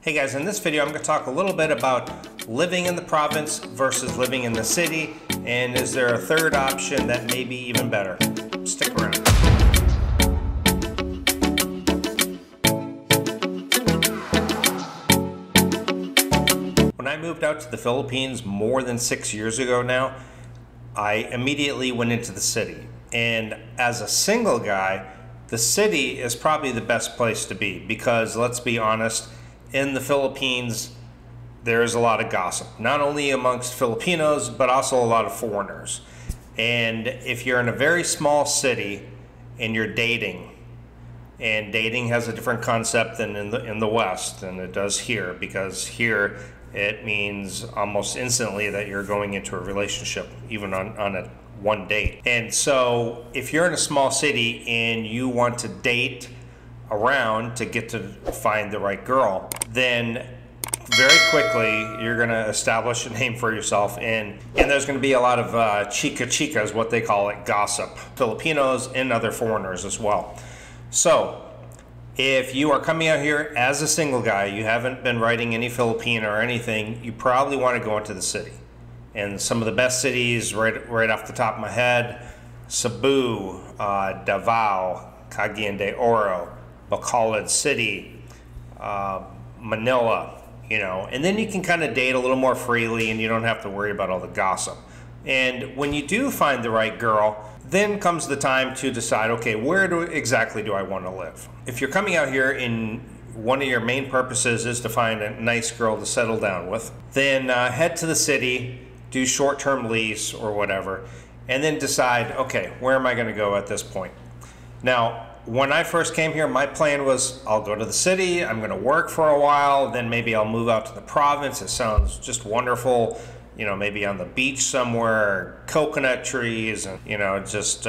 Hey guys, in this video I'm going to talk a little bit about living in the province versus living in the city, and is there a third option that may be even better? Stick around. When I moved out to the Philippines more than 6 years ago now, I immediately went into the city. And as a single guy, the city is probably the best place to be because, let's be honest, in the Philippines, there's a lot of gossip, not only amongst Filipinos, but also a lot of foreigners. And if you're in a very small city and you're dating, and dating has a different concept than in the West than it does here, because here it means almost instantly that you're going into a relationship, even on a one date. And so if you're in a small city and you want to date around to get to find the right girl, then very quickly you're going to establish a name for yourself, and there's going to be a lot of chica is what they call it, gossip, Filipinos and other foreigners as well. So if you are coming out here as a single guy, you haven't been writing any Filipino or anything, you probably want to go into the city. And some of the best cities right off the top of my head: Cebu, Davao, Cagayan de Oro, Bacolod City, Manila, and then you can kind of date a little more freely and you don't have to worry about all the gossip. And when you do find the right girl, then comes the time to decide, okay, where exactly do I want to live? If you're coming out here and one of your main purposes is to find a nice girl to settle down with, then head to the city, do short-term lease or whatever, and then decide, okay, where am I going to go at this point? Now, when I first came here, my plan was I'll go to the city, I'm going to work for a while, then maybe I'll move out to the province. It sounds just wonderful, maybe on the beach somewhere, coconut trees, and, just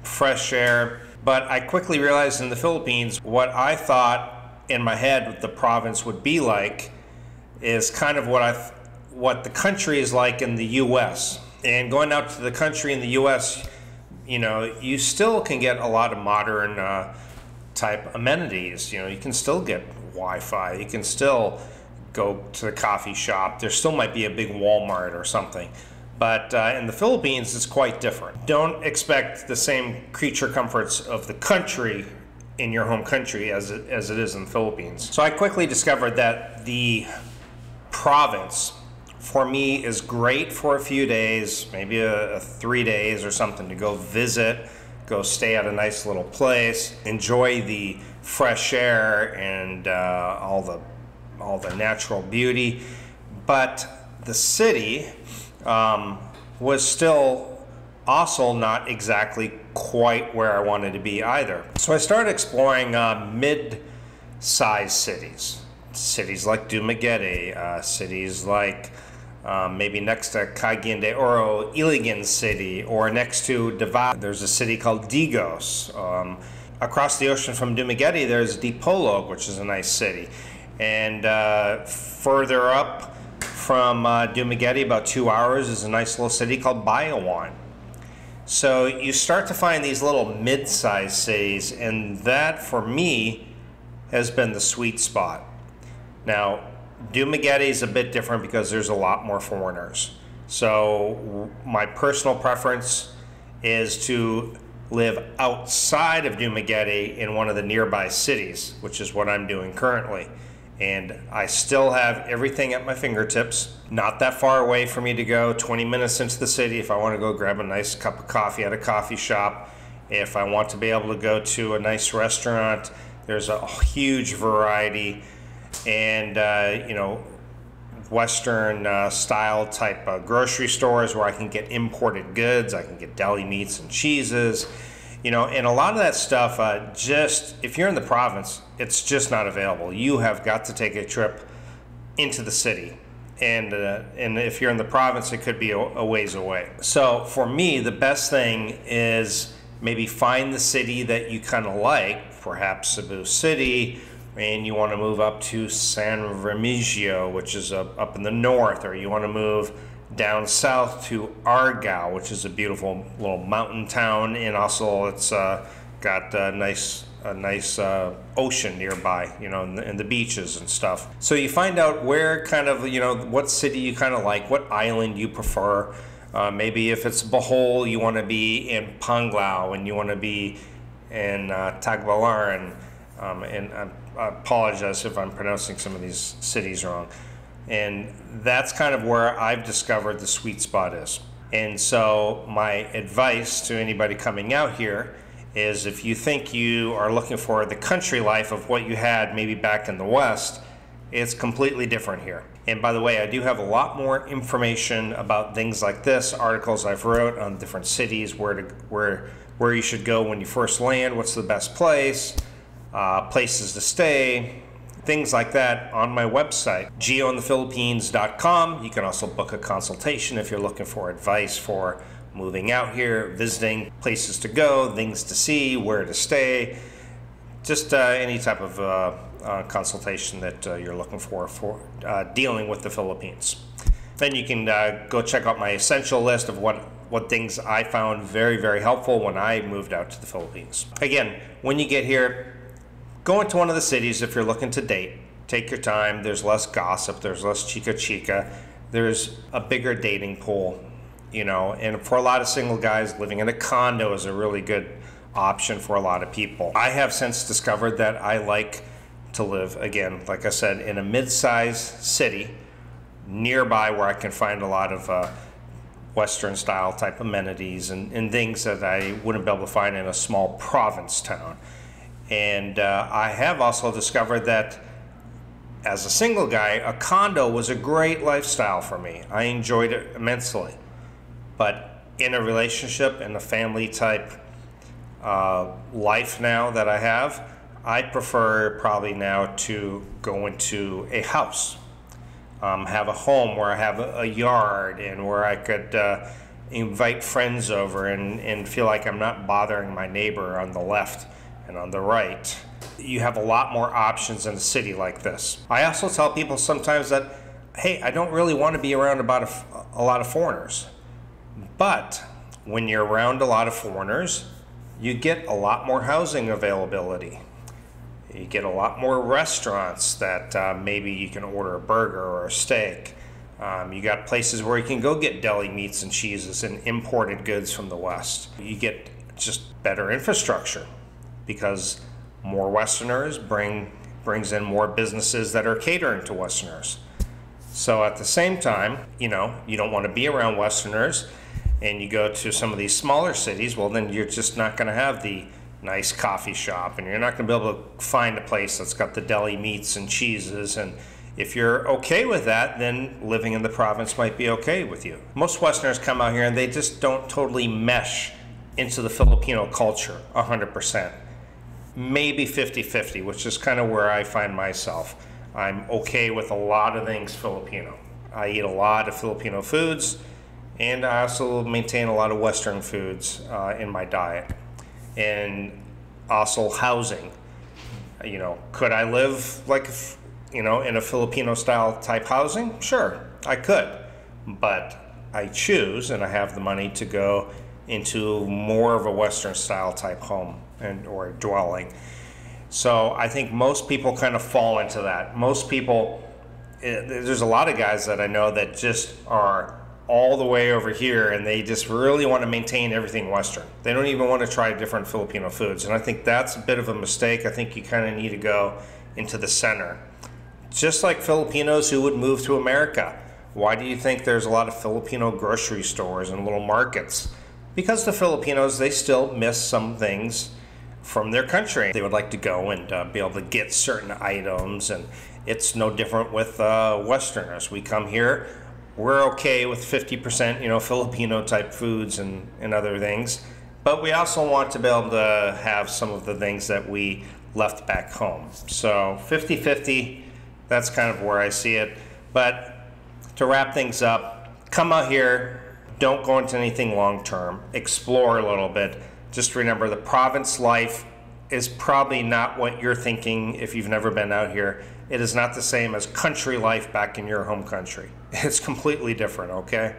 fresh air. But I quickly realized in the Philippines, what I thought in my head the province would be like is kind of what the country is like in the U.S. And going out to the country in the U.S., you still can get a lot of modern type amenities. You can still get Wi-Fi. You can still go to the coffee shop. There still might be a big Walmart or something. But in the Philippines, it's quite different. Don't expect the same creature comforts of the country in your home country as it is in the Philippines. So I quickly discovered that the province, for me, is great for a few days, maybe a 3 days or something, to go visit, go stay at a nice little place, enjoy the fresh air and all the natural beauty. But the city was still also not exactly quite where I wanted to be either. So I started exploring mid-sized cities like Dumaguete, cities like maybe next to Cagayan de Oro, Iligan City, or next to Davao, there's a city called Digos. Across the ocean from Dumaguete, there's Dipolog, which is a nice city. And further up from Dumaguete, about 2 hours, is a nice little city called Bayawan. So you start to find these little mid-sized cities, and that, for me, has been the sweet spot. Now, Dumaguete is a bit different because there's a lot more foreigners. So my personal preference is to live outside of Dumaguete in one of the nearby cities, which is what I'm doing currently. And I still have everything at my fingertips, not that far away for me to go, 20 minutes into the city if I want to go grab a nice cup of coffee at a coffee shop. If I want to be able to go to a nice restaurant, there's a huge variety. And Western style type grocery stores where I can get imported goods, I can get deli meats and cheeses, and a lot of that stuff, just if you're in the province, it's just not available. You have got to take a trip into the city, and if you're in the province, it could be a ways away. So for me, the best thing is maybe find the city that you kind of like, perhaps Cebu City, and you want to move up to San Remigio, which is up in the north, or you want to move down south to Argao, which is a beautiful little mountain town, and also it's got nice a nice ocean nearby, you know, and the beaches and stuff. So you find out where kind of, you know, what city you kind of like, what island you prefer. Maybe if it's Bohol, you want to be in Panglao, and you want to be in Tagbilaran. And I apologize if I'm pronouncing some of these cities wrong. And that's kind of where I've discovered the sweet spot is. And so my advice to anybody coming out here is, if you think you are looking for the country life of what you had maybe back in the West, it's completely different here. And by the way, I do have a lot more information about things like this, articles I've wrote on different cities, where you should go when you first land, what's the best place, places to stay, things like that on my website, geointhephilippines.com. You can also book a consultation if you're looking for advice for moving out here, visiting, places to go, things to see, where to stay, just any type of consultation that you're looking for dealing with the Philippines. Then you can go check out my essential list of what things I found very, very helpful when I moved out to the Philippines. Again, when you get here, go into one of the cities if you're looking to date. Take your time. There's less gossip. There's less chica. There's a bigger dating pool, you know. And for a lot of single guys, living in a condo is a really good option for a lot of people. I have since discovered that I like to live, again, like I said, in a mid-sized city nearby where I can find a lot of Western style type amenities and things that I wouldn't be able to find in a small province town. And I have also discovered that as a single guy, a condo was a great lifestyle for me. I enjoyed it immensely. But in a relationship, in a family type life now that I have, I prefer probably now to go into a house, have a home where I have a yard and where I could invite friends over and feel like I'm not bothering my neighbor on the left and on the right. You have a lot more options in a city like this. I also tell people sometimes that, hey, I don't really want to be around about a lot of foreigners. But when you're around a lot of foreigners, you get a lot more housing availability. You get a lot more restaurants that maybe you can order a burger or a steak. You got places where you can go get deli meats and cheeses and imported goods from the West. You get just better infrastructure because more Westerners brings in more businesses that are catering to Westerners. So at the same time, you know, you don't want to be around Westerners and you go to some of these smaller cities, well, then you're just not going to have the nice coffee shop and you're not going to be able to find a place that's got the deli meats and cheeses. And if you're okay with that, then living in the province might be okay with you. Most Westerners come out here and they just don't totally mesh into the Filipino culture 100%. Maybe 50-50, which is kind of where I find myself. I'm okay with a lot of things Filipino. I eat a lot of Filipino foods, and I also maintain a lot of Western foods in my diet. And also housing. You know, could I live like, you know, in a Filipino style type housing? Sure, I could. But I choose, and I have the money to go into more of a Western style type home or dwelling. So I think most people kind of fall into that. Most people, there's a lot of guys that I know that just are all the way over here and they just really want to maintain everything Western. They don't even want to try different Filipino foods. And I think that's a bit of a mistake. I think you kind of need to go into the center. Just like Filipinos who would move to America. Why do you think there's a lot of Filipino grocery stores and little markets? Because the Filipinos, they still miss some things from their country. They would like to go and be able to get certain items, and it's no different with Westerners. We come here, we're okay with 50%, you know, Filipino type foods and other things, but we also want to be able to have some of the things that we left back home. So 50-50, that's kind of where I see it. But to wrap things up, come out here, don't go into anything long term, explore a little bit. Just remember, the province life is probably not what you're thinking if you've never been out here. It is not the same as country life back in your home country. It's completely different, okay?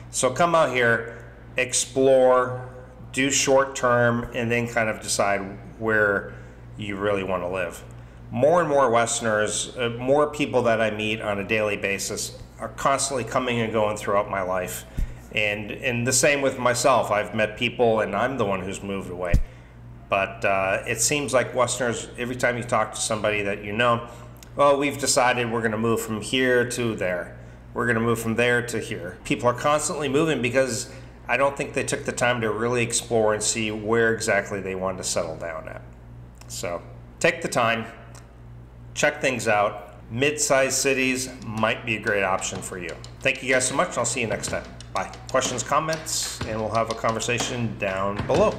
So come out here, explore, do short term, and then kind of decide where you really want to live. More and more Westerners, more people that I meet on a daily basis are constantly coming and going throughout my life. And the same with myself. I've met people and I'm the one who's moved away. But it seems like Westerners, every time you talk to somebody that you know, well, we've decided we're going to move from here to there. We're going to move from there to here. People are constantly moving because I don't think they took the time to really explore and see where exactly they wanted to settle down at. So take the time. Check things out. Mid-sized cities might be a great option for you. Thank you guys so much, and I'll see you next time. Bye. Questions, comments, and we'll have a conversation down below.